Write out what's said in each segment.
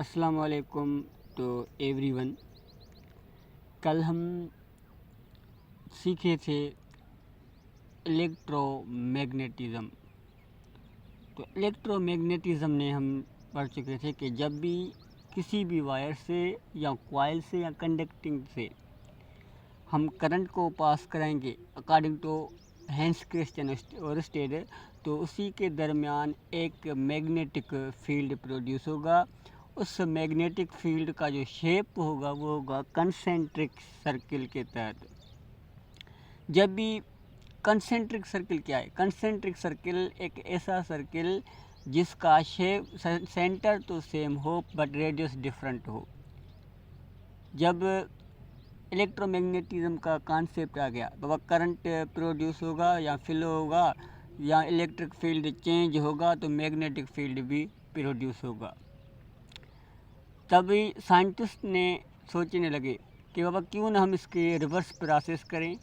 अस्सलाम वालेकुम to everyone. कल हम सीखे थे इलेक्ट्रोमैग्नेटिज़्म। तो इलेक्ट्रोमैग्नेटिज़्म ने हम पढ़ चुके थे कि जब भी किसी भी वायर से या कॉइल से या कंडक्टिंग से हम करंट को पास कराएंगे अकॉर्डिंग टू हेंस क्रिश्चियन और स्टेड, तो उसी के दरमियान एक मैग्नेटिक फील्ड प्रोड्यूस होगा। उस मैग्नेटिक फील्ड का जो शेप होगा वो होगा कंसेंट्रिक सर्किल के तहत। जब भी कंसेंट्रिक सर्किल क्या है? कंसेंट्रिक सर्किल एक ऐसा सर्किल जिसका शेप सेंटर तो सेम हो बट रेडियस डिफरेंट हो। जब इलेक्ट्रोमैग्नेटिज्म का कॉन्सेप्ट आ गया तो वह करंट प्रोड्यूस होगा या फ्लो होगा या इलेक्ट्रिक फील्ड चेंज होगा तो मैग्नेटिक फील्ड भी प्रोड्यूस होगा। तभी साइंटिस्ट ने सोचने लगे कि बाबा क्यों ना हम इसके रिवर्स प्रोसेस करें।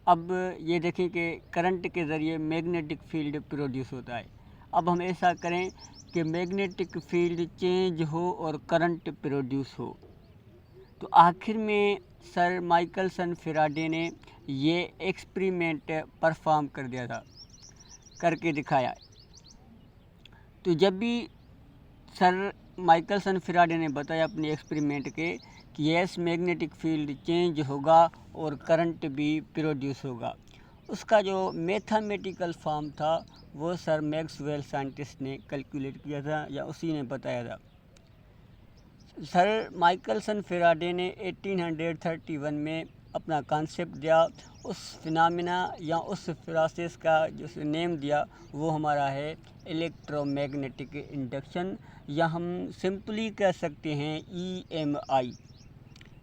अब ये देखें कि करंट के ज़रिए मैग्नेटिक फील्ड प्रोड्यूस होता है। अब हम ऐसा करें कि मैग्नेटिक फील्ड चेंज हो और करंट प्रोड्यूस हो। तो आखिर में सर माइकलसन फैराडे ने ये एक्सपेरिमेंट परफॉर्म कर दिया था, करके दिखाया। तो जब भी सर माइकलसन फैराडे ने बताया अपने एक्सपेरिमेंट के कि यस मैग्नेटिक फील्ड चेंज होगा और करंट भी प्रोड्यूस होगा, उसका जो मैथमेटिकल फॉर्म था वो सर मैक्सवेल साइंटिस्ट ने कैलकुलेट किया था या उसी ने बताया था। सर माइकलसन फैराडे ने 1831 में अपना कॉन्सेप्ट दिया। उस फिनोमेना या उस प्रोसेस का जो नेम दिया वो हमारा है इलेक्ट्रोमैग्नेटिक इंडक्शन, या हम सिंपली कह सकते हैं EMI।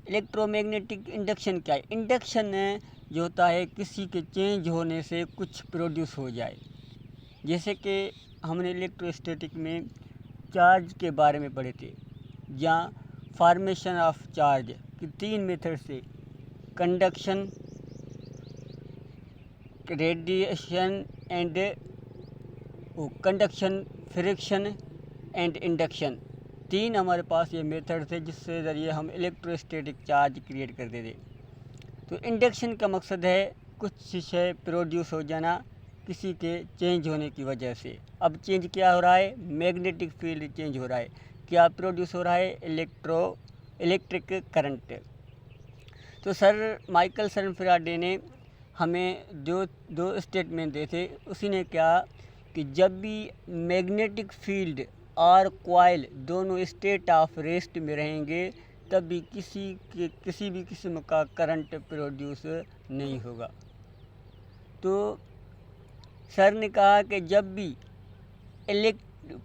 इलेक्ट्रोमैग्नेटिक इंडक्शन क्या है? इंडक्शन जो होता है किसी के चेंज होने से कुछ प्रोड्यूस हो जाए। जैसे कि हमने इलेक्ट्रोस्टैटिक में चार्ज के बारे में पढ़े थे, या फॉर्मेशन ऑफ चार्ज की 3 मेथड से conduction, radiation and conduction, friction and induction, 3 हमारे पास ये मेथड थे जिससे ज़रिए हम इलेक्ट्रोस्टैटिक चार्ज क्रिएट करते थे। तो इंडक्शन का मकसद है कुछ शय प्रोड्यूस हो जाना किसी के चेंज होने की वजह से। अब चेंज क्या हो रहा है? मैग्नेटिक फील्ड चेंज हो रहा है। क्या प्रोड्यूस हो रहा है? Electric current. तो सर माइकलसन फैराडे ने हमें दो स्टेटमेंट दिए थे। उसी ने क्या कि जब भी मैग्नेटिक फील्ड और कॉइल दोनों स्टेट ऑफ रेस्ट में रहेंगे तब भी किसी भी किस्म का करंट प्रोड्यूस नहीं होगा। तो सर ने कहा कि जब भी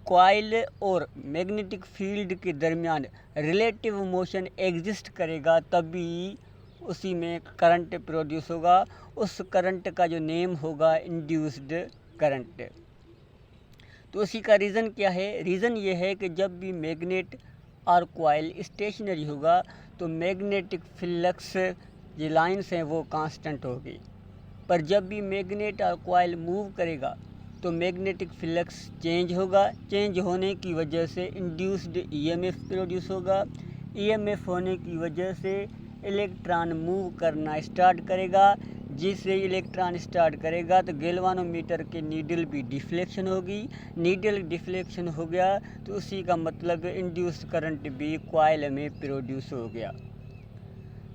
कॉइल और मैग्नेटिक फील्ड के दरमियान रिलेटिव मोशन एग्जिस्ट करेगा तभी उसी में करंट प्रोड्यूस होगा। उस करंट का जो नेम होगा इंड्यूस्ड करंट। तो उसी का रीज़न क्या है? रीज़न ये है कि जब भी मैग्नेट और कॉइल स्टेशनरी होगा तो मैग्नेटिक फ्लक्स जो लाइन्स हैं वो कांस्टेंट होगी, पर जब भी मैग्नेट और कॉइल मूव करेगा तो मैग्नेटिक फ्लक्स चेंज होगा। चेंज होने की वजह से इंड्यूस्ड EMF प्रोड्यूस होगा। EMF होने की वजह से इलेक्ट्रॉन मूव करना स्टार्ट करेगा। जिससे इलेक्ट्रॉन स्टार्ट करेगा तो गैल्वानोमीटर के नीडल भी डिफ्लेक्शन होगी। नीडल डिफ्लेक्शन हो गया तो उसी का मतलब इंड्यूस्ड करंट भी कॉइल में प्रोड्यूस हो गया।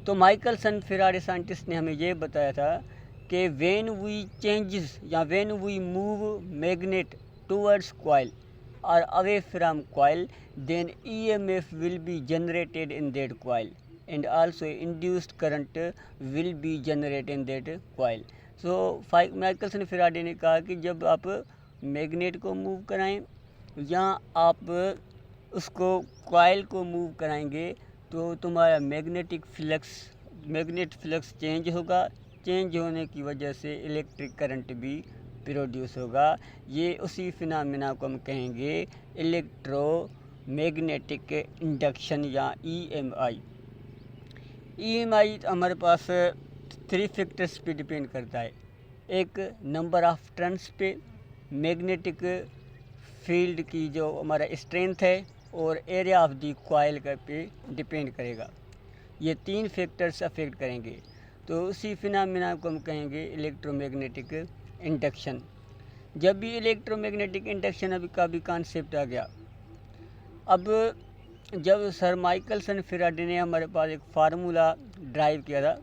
तो माइकलसन फैराडे साइंटिस्ट ने हमें ये बताया था कि व्हेन वी चेंजेस या when we move magnet towards coil और away from coil then EMF will be generated in that coil and also induced current will be generated in that coil। so Michelson Faraday ने कहा कि जब आप magnet को move कराएं या आप उसको कॉइल को मूव कराएंगे तो तुम्हारा मैग्नेट फ्लक्स चेंज होगा। चेंज होने की वजह से इलेक्ट्रिक करंट भी प्रोड्यूस होगा। ये उसी फिनोमेना को हम कहेंगे इलेक्ट्रोमैग्नेटिक इंडक्शन या EMI। EMI हमारे पास 3 फैक्टर्स पे डिपेंड करता है। एक नंबर ऑफ टर्न्स पे, मैग्नेटिक फील्ड की जो हमारा स्ट्रेंथ है, और एरिया ऑफ द कॉइल का पे डिपेंड करेगा। ये 3 फैक्टर्स अफेक्ट करेंगे। तो उसी फिनोमेना को हम कहेंगे इलेक्ट्रोमैग्नेटिक इंडक्शन। जब भी इलेक्ट्रोमैग्नेटिक इंडक्शन अभी का भी कॉन्सेप्ट आ गया, अब जब सर माइकलसन फैराडे ने हमारे पास एक फार्मूला ड्राइव किया था,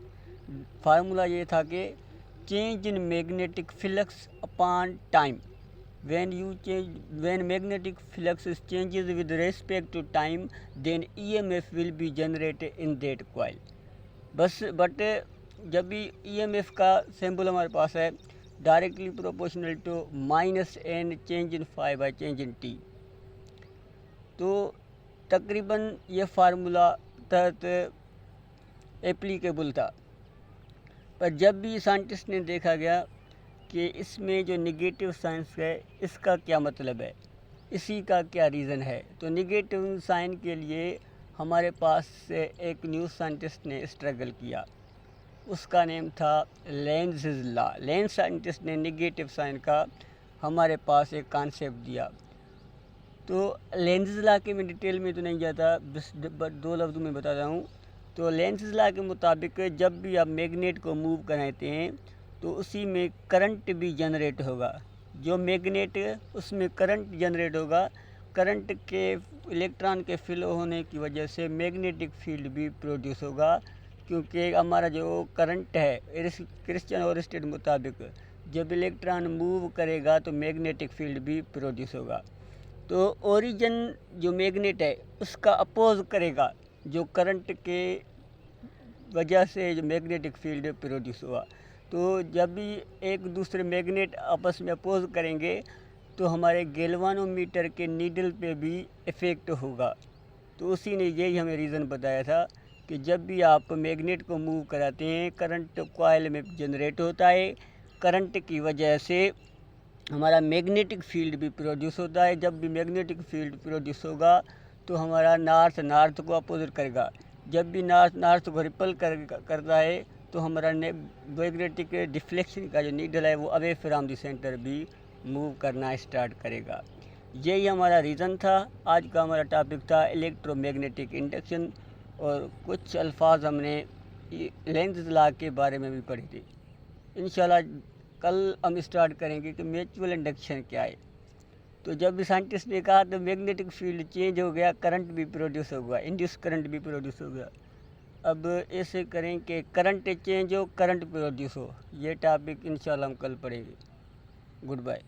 फार्मूला ये था कि change in magnetic flux upon time, when magnetic flux changes with respect to time, then EMF will be generated in that coil। But जब भी EMF का सिंबल हमारे पास है directly proportional to -n change in phi by change in t, तो तकरीबन ये formula तहत एप्लीकेबल था। पर जब भी साइंटिस्ट ने देखा गया कि इसमें जो निगेटिव साइंस है इसका क्या मतलब है, इसी का क्या रीज़न है, तो निगेटिव साइन के लिए हमारे पास एक न्यू साइंटिस्ट ने स्ट्रगल किया, उसका नेम था लेंज़ लॉ। लेंज़ साइंटिस्ट ने निगेटिव साइन का हमारे पास एक कॉन्सेप्ट दिया। तो लेंज़ लॉ के मैं डिटेल में तो नहीं जाता, बस 2 लफ्ज़ में बता रहा हूँ। तो लेंज़ लॉ के मुताबिक जब भी आप मैग्नेट को मूव कराते हैं तो उसी में करंट भी जनरेट होगा। जो मैग्नेट उसमें करंट जनरेट होगा, करंट के इलेक्ट्रॉन के फ्लो होने की वजह से मैग्नेटिक फील्ड भी प्रोड्यूस होगा, क्योंकि हमारा जो करंट है क्रिश्चियन ओरिस्टेड मुताबिक जब इलेक्ट्रॉन मूव करेगा तो मैग्नेटिक फील्ड भी प्रोड्यूस होगा। तो ओरिजिन जो मैग्नेट है उसका अपोज करेगा जो करंट के वजह से जो मैग्नेटिक फील्ड प्रोड्यूस हुआ। तो जब भी एक दूसरे मैग्नेट आपस में अपोज करेंगे तो हमारे गैल्वानोमीटर के नीडल पे भी इफ़ेक्ट होगा। तो उसी ने यही हमें रीज़न बताया था कि जब भी आप मैग्नेट को मूव कराते हैं करंट कॉइल में जनरेट होता है, करंट की वजह से हमारा मैग्नेटिक फील्ड भी प्रोड्यूस होता है। जब भी मैग्नेटिक फील्ड प्रोड्यूस होगा तो हमारा नॉर्थ को अपोजिट करेगा। जब भी नॉर्थ को रिपल करता है तो हमारा मैग्नेटिक डिफ्लेक्शन का जो नीडल है वो अवे फ्रॉम द सेंटर भी मूव करना स्टार्ट करेगा। यही हमारा रीज़न था। आज का हमारा टॉपिक था इलेक्ट्रोमैग्नेटिक इंडक्शन, और कुछ अल्फाज हमने लेंज़ लॉ के बारे में भी पढ़े थे। इंशाल्लाह कल हम स्टार्ट करेंगे कि म्यूचुअल इंडक्शन क्या है। तो जब भी साइंटिस्ट ने कहा तो मैग्नेटिक फील्ड चेंज हो गया, करंट भी प्रोड्यूस हो गया, इंड्यूस करंट भी प्रोड्यूस हो गया। अब ऐसे करें कि करंट चेंज हो, करंट प्रोड्यूस हो। ये टॉपिक इंशाल्लाह हम कल पढ़ेंगे। Good bye.